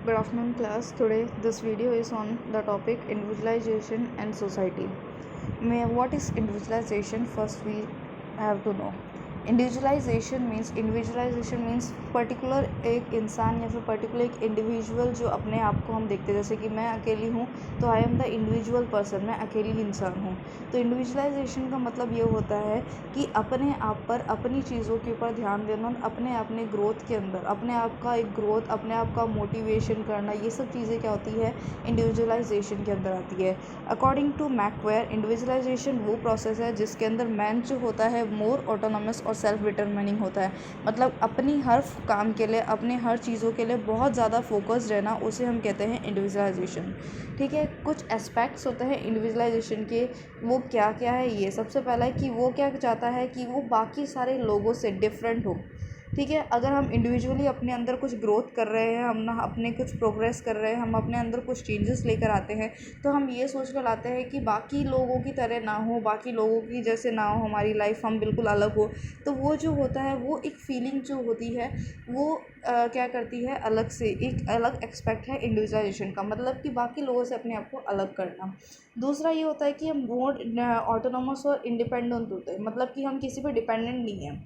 Good afternoon, class. Today, this video is on the topic individualization and society. What is individualization? First, we have to know. Individualisation means particular एक इंसान या फिर particular एक individual जो अपने आप को हम देखते हैं, जैसे कि मैं अकेली हूँ तो I am the individual person, मैं अकेली इंसान हूँ। तो इंडिविजुअलाइजेशन का मतलब ये होता है कि अपने आप पर, अपनी चीज़ों के ऊपर ध्यान देना, अपने ग्रोथ के अंदर अपने आप का एक ग्रोथ, अपने आप का मोटिवेशन करना, ये सब चीज़ें क्या होती है, इंडिविजुअलाइजेशन के अंदर आती है। अकॉर्डिंग टू मैकवेयर, इंडिविजुअलाइजेशन वो प्रोसेस है जिसके अंदर मैन जो होता है मोर ऑटोनॉमस और सेल्फ डिटरमिनिंग होता है। मतलब अपनी हर काम के लिए, अपने हर चीज़ों के लिए बहुत ज़्यादा फोकस्ड रहना, उसे हम कहते हैं इंडिविजुअलाइजेशन। ठीक है, कुछ एस्पेक्ट्स होते हैं इंडिविजुअलाइजेशन के, वो क्या क्या है। ये सबसे पहला है कि वो क्या चाहता है कि वो बाकी सारे लोगों से डिफरेंट हो। ठीक है, अगर हम इंडिविजुअली अपने अंदर कुछ ग्रोथ कर रहे हैं, हम ना अपने कुछ प्रोग्रेस कर रहे हैं, हम अपने अंदर कुछ चेंजेस लेकर आते हैं, तो हम ये सोच कर लाते हैं कि बाकी लोगों की तरह ना हो, बाकी लोगों की जैसे ना हो हमारी लाइफ, हम बिल्कुल अलग हो। तो वो जो होता है, वो एक फीलिंग जो होती है, वो क्या करती है, अलग से एक अलग एक्सपेक्ट है इंडिविजुअलाइजेशन का, मतलब कि बाकी लोगों से अपने आप को अलग करना। दूसरा ये होता है कि हम मोर ऑटोनोमस और इंडिपेंडेंट होते हैं, मतलब कि हम किसी पर डिपेंडेंट नहीं हैं।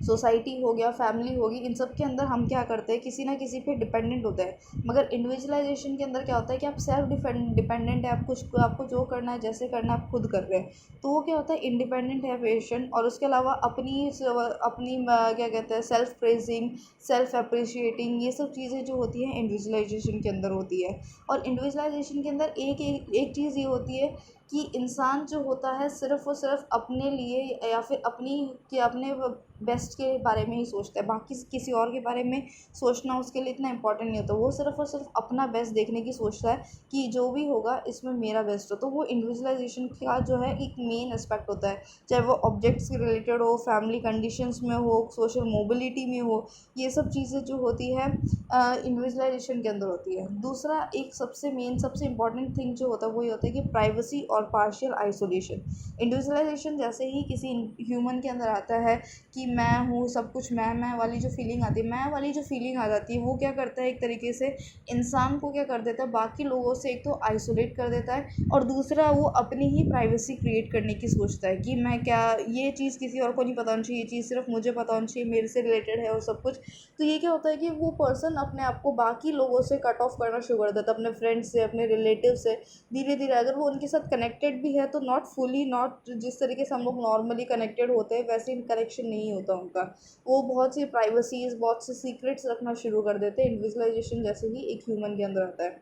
सोसाइटी हो गया, फैमिली होगी, इन सब के अंदर हम क्या करते हैं, किसी ना किसी पे डिपेंडेंट होते हैं। मगर इंडिविजुअलाइजेशन के अंदर क्या होता है कि आप सेल्फ डिपेंडेंट है, आप कुछ, आपको जो करना है, जैसे करना है, आप खुद कर रहे हैं। तो वो क्या होता है, इंडिपेंडेंट है पेशेंट, और उसके अलावा अपनी क्या कहते हैं, सेल्फ प्रेजिंग, सेल्फ अप्रिशिएटिंग, ये सब चीज़ें जो होती हैं इंडिविजुअलाइजेशन के अंदर होती है। और इंडिविजुअलाइजेशन के अंदर एक चीज़ ये होती है कि इंसान जो होता है सिर्फ़ और सिर्फ अपने लिए या फिर अपने बेस्ट के बारे में ही सोचता है, बाकी किसी और के बारे में सोचना उसके लिए इतना इम्पोर्टेंट नहीं होता। वो सिर्फ़ और सिर्फ अपना बेस्ट देखने की सोचता है कि जो भी होगा इसमें मेरा बेस्ट हो। तो वो इंडिविजुअलाइजेशन का जो है एक मेन एस्पेक्ट होता है, चाहे वो ऑब्जेक्ट्स से रिलेटेड हो, फैमिली कंडीशंस में हो, सोशल मोबिलिटी में हो, ये सब चीज़ें जो होती है इंडिविजुअलाइजेशन के अंदर होती है। दूसरा एक सबसे मेन, सबसे इंपॉर्टेंट थिंग जो होता है, वो ये होता है कि प्राइवेसी और पार्शियल आइसोलेशन। इंडिविजुअलाइजेशन जैसे ही किसी ह्यूमन के अंदर आता है कि मैं हूँ सब कुछ, मैं वाली जो फीलिंग आती है, मैं वाली जो फीलिंग आ जाती है, वो क्या करता है, एक तरीके से इंसान को क्या कर देता है, बाकी लोगों से एक तो आइसोलेट कर देता है, और दूसरा वो अपनी ही प्राइवेसी क्रिएट करने की सोचता है कि मैं क्या, ये चीज़ किसी और को नहीं पता होनी चाहिए, ये चीज़ सिर्फ मुझे पता होनी चाहिए, मेरे से रिलेटेड है और सब कुछ। तो ये क्या होता है कि वो पर्सन अपने आप को बाकी लोगों से कट ऑफ करना शुरू कर देता है, अपने फ्रेंड्स से, अपने रिलेटिव से। धीरे धीरे अगर वो उनके साथ कनेक्टेड भी है तो नॉट फुली, नॉट जिस तरीके से हम लोग नॉर्मली कनेक्टेड होते हैं वैसे कनेक्शन नहीं होता उनका। वो बहुत सी प्राइवेसीज, बहुत से सीक्रेट्स रखना शुरू कर देते हैं इंडिविजुअलाइजेशन जैसे ही एक ह्यूमन के अंदर आता है।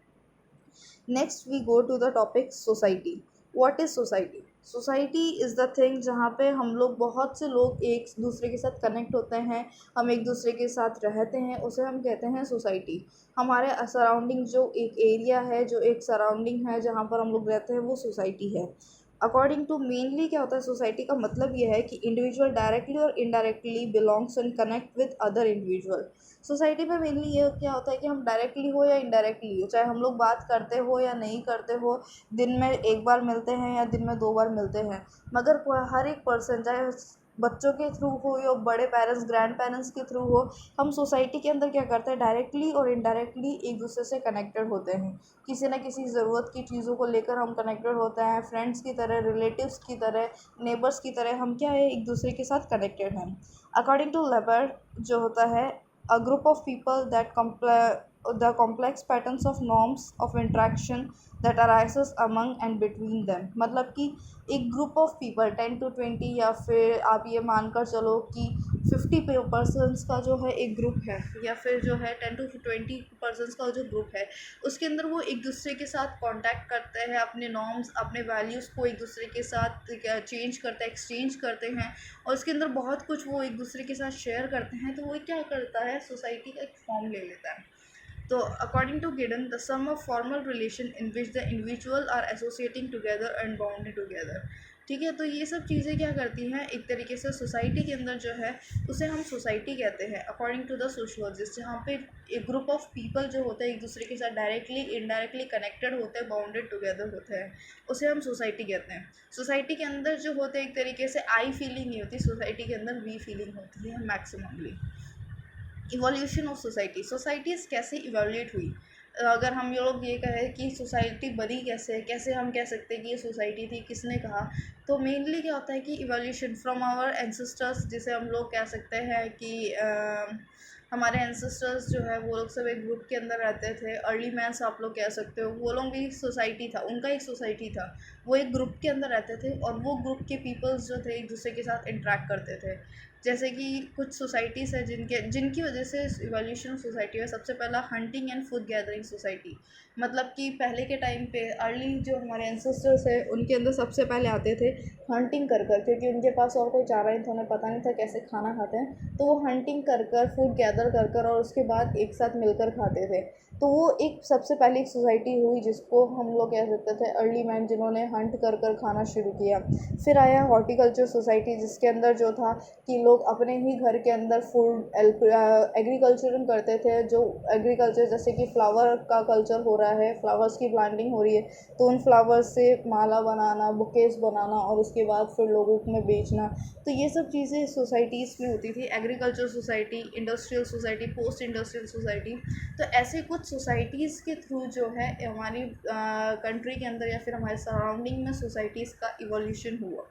Next we go to the topic society. What is society? Society is the thing जहाँ पे हम लोग, बहुत से लोग एक दूसरे के साथ कनेक्ट होते हैं, हम एक दूसरे के साथ रहते हैं, उसे हम कहते हैं सोसाइटी। हमारे सराउंडिंग जो एक एरिया है, जो एक सराउंडिंग है जहाँ पर हम लोग रहते हैं, वो सोसाइटी है। अकॉर्डिंग टू मेनली क्या होता है सोसाइटी का मतलब ये है कि इंडिविजुअल डायरेक्टली और indirectly belongs and connect with other individual. Society में मेनली ये क्या होता है कि हम डायरेक्टली हो या इनडायरेक्टली हो, चाहे हम लोग बात करते हो या नहीं करते हो, दिन में एक बार मिलते हैं या दिन में 2 बार मिलते हैं, मगर हर एक पर्सन, चाहे बच्चों के थ्रू हो या बड़े पेरेंट्स, ग्रैंड पेरेंट्स के थ्रू हो, हम सोसाइटी के अंदर क्या करते हैं, डायरेक्टली और इनडायरेक्टली एक दूसरे से कनेक्टेड होते हैं। किसी न किसी ज़रूरत की चीज़ों को लेकर हम कनेक्टेड होते हैं, फ्रेंड्स की तरह, रिलेटिव्स की तरह, नेबर्स की तरह हम क्या है, एक दूसरे के साथ कनेक्टेड हैं। अकॉर्डिंग टू लेबर जो होता है, a group of people that the complex patterns of norms of interaction that arises among and between them। मतलब कि एक ग्रुप ऑफ पीपल 10 to 20, या फिर आप ये मानकर चलो कि 50 पर्सनस का जो है एक ग्रुप है, या फिर जो है 10 to 20 पर्सनस का जो ग्रुप है, उसके अंदर वो एक दूसरे के साथ कांटेक्ट करते हैं, अपने नॉर्म्स, अपने वैल्यूज़ को एक दूसरे के साथ चेंज करते हैं, एक्सचेंज करते हैं, और उसके अंदर बहुत कुछ वो एक दूसरे के साथ शेयर करते हैं। तो वो क्या करता है, सोसाइटी का एक फॉर्म ले लेता है। तो अकॉर्डिंग टू गिडन, the sum of formal relation in which the individual are associating together and bounded together. ठीक है, तो ये सब चीज़ें क्या करती हैं, एक तरीके से सोसाइटी के अंदर जो है उसे हम सोसाइटी कहते हैं अकॉर्डिंग टू द सोशियोलॉजिस्ट, जहाँ पे एक ग्रुप ऑफ पीपल जो होते हैं एक दूसरे के साथ डायरेक्टली इनडायरेक्टली कनेक्टेड होते हैं, बाउंडेड टुगेदर होते हैं, उसे हम सोसाइटी कहते हैं। सोसाइटी के अंदर जो होते हैं एक तरीके से आई फीलिंग नहीं होती, सोसाइटी के अंदर वी फीलिंग होती है maximally. Evolution of society, societies कैसे इवोल्यूट हुई। अगर हम लोग ये कहें कि सोसाइटी बनी कैसे, कैसे हम कह सकते हैं कि ये सोसाइटी थी, किसने कहा, तो मेनली क्या होता है कि इवोल्यूशन फ्रॉम आवर एंसेस्टर्स, जिसे हम लोग कह सकते हैं कि हमारे एंसेस्टर्स जो है वो लोग सब एक ग्रुप के अंदर रहते थे। अर्ली मैन्स आप लोग कह सकते हो, वो लोग भी सोसाइटी था, उनका एक सोसाइटी था, वो एक ग्रुप के अंदर रहते थे और वो ग्रुप के पीपल्स जो थे एक दूसरे के साथ इंटरेक्ट करते थे। जैसे कि कुछ सोसाइटीज़ है जिनकी वजह से इवोल्यूशन सोसाइटी है। सबसे पहला hunting and food gathering society, मतलब कि पहले के टाइम पे अर्ली जो हमारे एंसेस्टर्स है उनके अंदर सबसे पहले आते थे हंटिंग कर कर, क्योंकि उनके पास और कोई चारा नहीं था, उन्हें पता नहीं था कैसे खाना खाते हैं, तो वो हंटिंग कर कर, फूड गैदर कर कर और उसके बाद एक साथ मिलकर खाते थे। तो वो एक सबसे पहले एक सोसाइटी हुई जिसको हम लोग कह सकते थे अर्ली मैन, जिन्होंने हंट कर कर खाना शुरू किया। फिर आया हॉर्टिकल्चर सोसाइटी, जिसके अंदर जो था कि लोग अपने ही घर के अंदर फूड एग्रीकल्चरिंग करते थे। जो एग्रीकल्चर जैसे कि फ्लावर का कल्चर हो रहा है, फ्लावर्स की प्लांटिंग हो रही है, तो उन फ्लावर्स से माला बनाना, बुकेस बनाना और उसके बाद फिर लोगों में बेचना, तो ये सब चीज़ें सोसाइटीज़ में होती थी। Agriculture society, industrial society, post industrial society. तो ऐसे कुछ सोसाइटीज़ के थ्रू जो है हमारी कंट्री के अंदर या फिर हमारे सराउंडिंग में सोसाइटीज़ का इवोल्यूशन हुआ।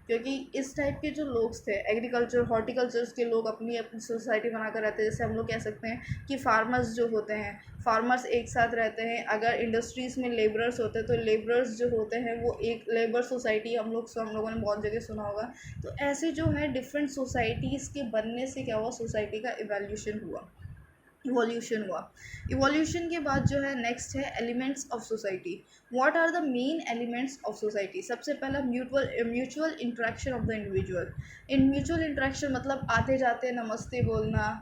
क्योंकि इस टाइप के जो लोग थे, एग्रीकल्चर हॉर्टिकल्चर्स के लोग अपनी अपनी सोसाइटी बनाकर रहते हैं। जैसे हम लोग कह सकते हैं कि फार्मर्स जो होते हैं, फार्मर्स एक साथ रहते हैं। अगर इंडस्ट्रीज़ में लेबरर्स होते हैं तो लेबरर्स जो होते हैं वो एक लेबर सोसाइटी, हम लोगों ने बहुत जगह सुना होगा। तो ऐसे जो है डिफरेंट सोसाइटीज़ के बनने से क्या हुआ, सोसाइटी का इवोल्यूशन हुआ। इवोल्यूशन के बाद जो है नेक्स्ट है elements of society. What are the main elements of society. सबसे पहला mutual interaction of the individual. In mutual interaction मतलब आते जाते नमस्ते बोलना,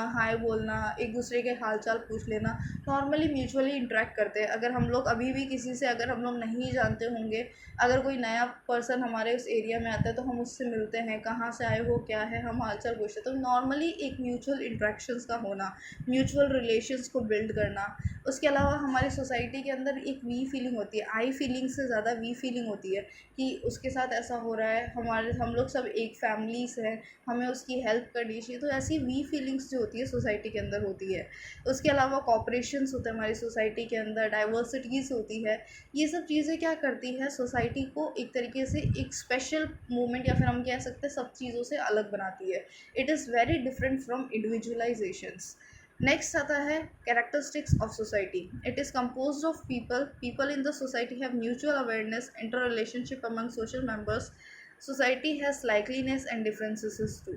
हाय बोलना, एक दूसरे के हाल चाल पूछ लेना, नॉर्मली म्यूचुअली इंटरेक्ट करते हैं। अगर हम लोग अभी भी किसी से अगर हम लोग नहीं जानते होंगे, अगर कोई नया पर्सन हमारे उस एरिया में आता है तो हम उससे मिलते हैं, कहाँ से आए हो, क्या है, हम हाल चाल पूछते हैं। तो नॉर्मली एक म्यूचुअल इंट्रैक्शंस का होना, म्यूचुअल रिलेशंस को बिल्ड करना। उसके अलावा हमारी सोसाइटी के अंदर एक वी फीलिंग होती है, आई फीलिंग से ज़्यादा वी फीलिंग होती है कि उसके साथ ऐसा हो रहा है, हम लोग सब एक फैमिलीज़ हैं, हमें उसकी हेल्प करनी चाहिए। तो ऐसी वी फीलिंग्स जो होती है सोसाइटी के अंदर होती है। उसके अलावा कॉपरेशंस होते हैं हमारी सोसाइटी के अंदर, डाइवर्सिटीज़ होती है। ये सब चीज़ें क्या करती है, सोसाइटी को एक तरीके से एक स्पेशल मूवमेंट या फिर हम कह सकते हैं सब चीज़ों से अलग बनाती है। It is very different from individualisations. Next आता है characteristics of society. It is compose of people in the society have mutual awareness, inter relationship among social members. Society has likeliness and differences too.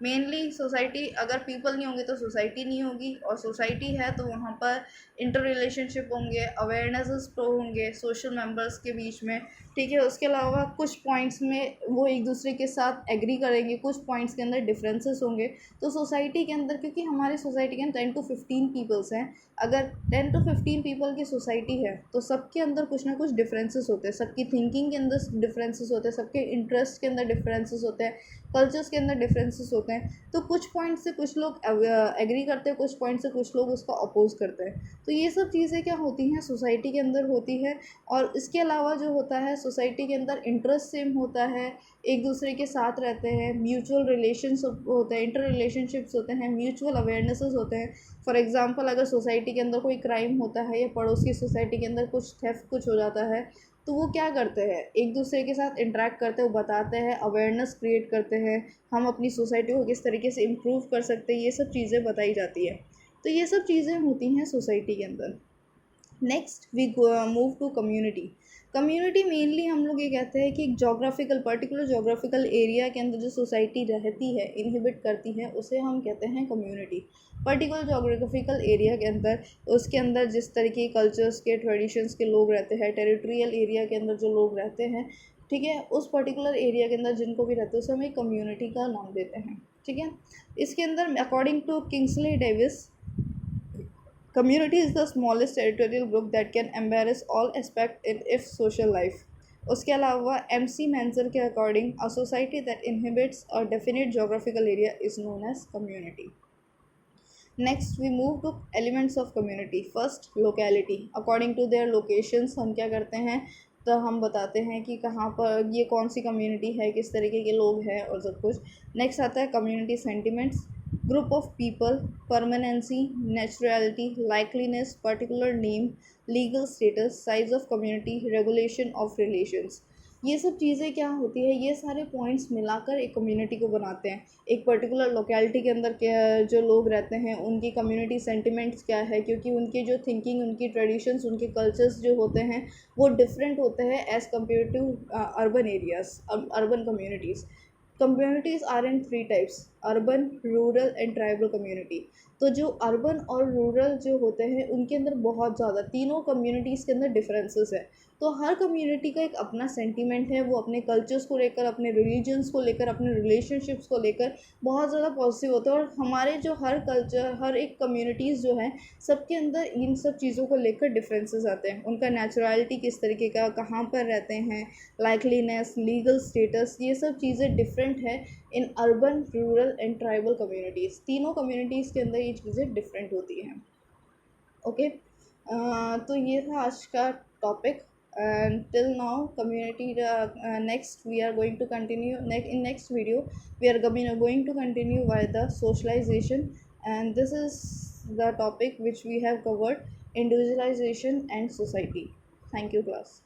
Mainly society, अगर people नहीं होंगे तो society नहीं होगी, और society है तो वहाँ पर इंटर रिलेशनशिप होंगे, अवेयरनेसेस तो होंगे सोशल मेंबर्स के बीच में, ठीक है। उसके अलावा कुछ पॉइंट्स में वो एक दूसरे के साथ एग्री करेंगे, कुछ पॉइंट्स के अंदर डिफरेंसेस होंगे। तो सोसाइटी के अंदर, क्योंकि हमारे सोसाइटी के अंदर 10 to 15 पीपल्स हैं, अगर 10 to 15 पीपल की सोसाइटी है तो सबके अंदर कुछ ना कुछ डिफरेंसेस होते हैं, सबकी थिंकिंग के अंदर डिफरेंसेस होते हैं, सबके इंटरेस्ट के अंदर डिफरेंसेस होते हैं, कल्चर्स के अंदर डिफरेंसेस होते हैं। तो कुछ पॉइंट से कुछ लोग एग्री करते हैं, कुछ पॉइंट से कुछ लोग उसका अपोज करते हैं। तो ये सब चीज़ें क्या होती हैं, सोसाइटी के अंदर होती है। और इसके अलावा जो होता है सोसाइटी के अंदर इंटरेस्ट सेम होता है, एक दूसरे के साथ रहते हैं, म्यूचुअल रिलेशंस होते हैं, इंटर रिलेशनशिप्स होते हैं, म्यूचुअल अवेयरनेसेस होते हैं। फॉर एग्जांपल अगर सोसाइटी के अंदर कोई क्राइम होता है या पड़ोस की सोसाइटी के अंदर कुछ थेफ्ट कुछ हो जाता है, तो वो क्या करते हैं, एक दूसरे के साथ इंटरेक्ट करते हैं, वो बताते हैं, अवेयरनेस क्रिएट करते हैं, हम अपनी सोसाइटी को किस तरीके से इम्प्रूव कर सकते हैं, ये सब चीज़ें बताई जाती है। तो ये सब चीज़ें होती हैं सोसाइटी के अंदर। Next we move to community. Community mainly हम लोग ये कहते हैं कि एक पर्टिकुलर जोग्राफिकल एरिया के अंदर जो सोसाइटी रहती है, इनहिबिट करती है, उसे हम कहते हैं कम्युनिटी। पर्टिकुलर जोग्राफिकल एरिया के अंदर, उसके अंदर जिस तरीके के कल्चर्स के, ट्रेडिशंस के लोग रहते हैं, टेरिटोरियल एरिया के अंदर जो लोग रहते हैं, ठीक है, उस पर्टिकुलर एरिया के अंदर जिनको भी रहते हैं उसे हम एक कम्युनिटी का नाम देते हैं, ठीक है। इसके अंदर according to Kingsley Davis, community is the smallest territorial group that can embrace all aspects in its social life. उसके अलावा MC मेंजर के according a society that inhabits a definite geographical area is known as community. Next we move to elements of community. First locality. According to their locations हम क्या करते हैं, तो हम बताते हैं कि कहाँ पर ये कौन सी कम्युनिटी है, किस तरीके के लोग हैं और सब कुछ। नेक्स्ट आता है community sentiments. group of people, permanency, naturality, likeliness, particular name, legal status, size of community, regulation of relations। ये सब चीज़ें क्या होती है, ये सारे पॉइंट्स मिलाकर एक कम्युनिटी को बनाते हैं। एक पर्टिकुलर लोकेलिटी के अंदर क्या जो लोग रहते हैं उनकी कम्युनिटी सेंटिमेंट्स क्या है, क्योंकि उनके जो थिंकिंग, उनकी ट्रेडिशंस, उनके कल्चर्स जो होते हैं वो डिफरेंट होते हैं as compare to urban areas, urban communities. Communities are in three types: urban, rural and tribal community. तो जो अर्बन और रूरल जो होते हैं उनके अंदर बहुत ज़्यादा, तीनों कम्युनिटीज़ के अंदर डिफरेंसेस है। तो हर कम्युनिटी का एक अपना सेंटीमेंट है, वो अपने कल्चर्स को लेकर, अपने रिलीजन्स को लेकर, अपने रिलेशनशिप्स को लेकर बहुत ज़्यादा पॉजिटिव होता है। और हमारे जो हर कल्चर, हर एक कम्युनिटीज़ जो हैं सबके अंदर इन सब चीज़ों को लेकर डिफरेंसेस आते हैं। उनका नेचुरलिटी किस तरीके का, कहाँ पर रहते हैं, लाइकलीनेस, लीगल स्टेटस, ये सब चीज़ें डिफरेंट है in urban, rural and tribal communities. तीनों कम्युनिटीज़ के अंदर ये चीज़ें डिफरेंट होती हैं। ओके, तो ये था आज का topic. And till now community, next we are going to continue, in next video we are going to continue by the socialization, and this is the topic which we have covered: individualization and society. Thank you class.